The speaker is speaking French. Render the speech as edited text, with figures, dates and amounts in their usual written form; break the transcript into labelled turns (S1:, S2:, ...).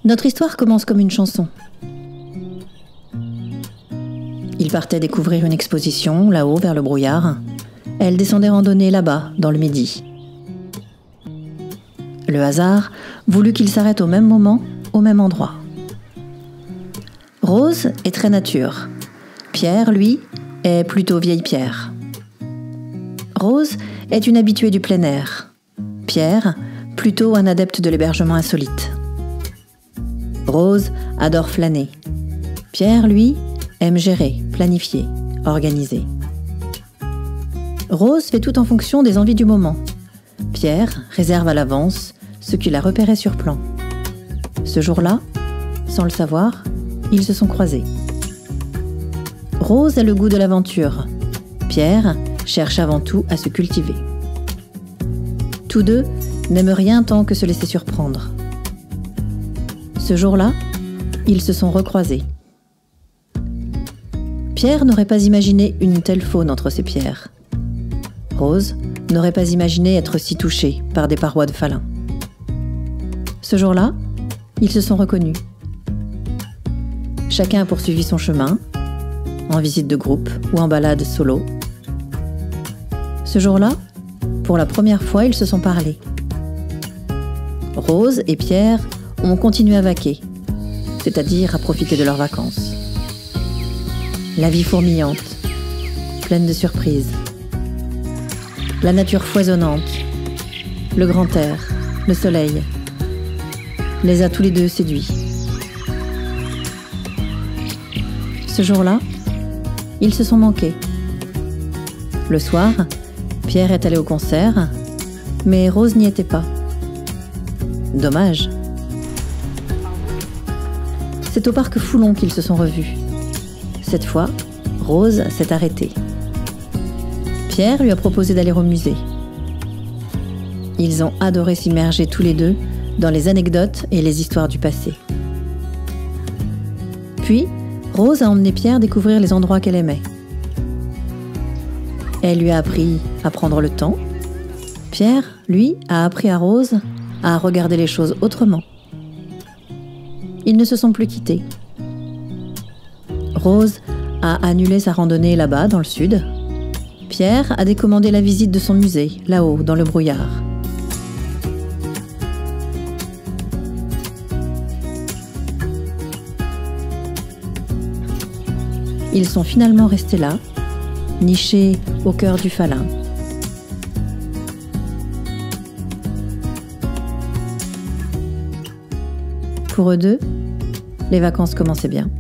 S1: Notre histoire commence comme une chanson. Il partait découvrir une exposition, là-haut, vers le brouillard. Elle descendait randonner là-bas, dans le Midi. Le hasard voulut qu'ils s'arrêtent au même moment, au même endroit. Rose est très nature. Pierre, lui, est plutôt vieille pierre. Rose est une habituée du plein air. Pierre, plutôt un adepte de l'hébergement insolite. Rose adore flâner. Pierre, lui, aime gérer, planifier, organiser. Rose fait tout en fonction des envies du moment. Pierre réserve à l'avance ce qu'il a repéré sur plan. Ce jour-là, sans le savoir, ils se sont croisés. Rose a le goût de l'aventure. Pierre cherche avant tout à se cultiver. Tous deux n'aiment rien tant que se laisser surprendre. Ce jour-là, ils se sont recroisés. Pierre n'aurait pas imaginé une telle faune entre ses pierres. Rose n'aurait pas imaginé être si touchée par des parois de falin. Ce jour-là, ils se sont reconnus. Chacun a poursuivi son chemin, en visite de groupe ou en balade solo. Ce jour-là, pour la première fois, ils se sont parlé. Rose et Pierre ont continué à vaquer, c'est-à-dire à profiter de leurs vacances. La vie fourmillante, pleine de surprises. La nature foisonnante, le grand air, le soleil, les a tous les deux séduits. Ce jour-là, ils se sont manqués. Le soir, Pierre est allé au concert, mais Rose n'y était pas. Dommage. C'est au parc Foulon qu'ils se sont revus. Cette fois, Rose s'est arrêtée. Pierre lui a proposé d'aller au musée. Ils ont adoré s'immerger tous les deux dans les anecdotes et les histoires du passé. Puis, Rose a emmené Pierre découvrir les endroits qu'elle aimait. Elle lui a appris à prendre le temps. Pierre, lui, a appris à Rose à regarder les choses autrement. Ils ne se sont plus quittés. Rose a annulé sa randonnée là-bas, dans le sud. Pierre a décommandé la visite de son musée, là-haut, dans le brouillard. Ils sont finalement restés là, nichés au cœur du Falin. Pour eux deux, les vacances commençaient bien.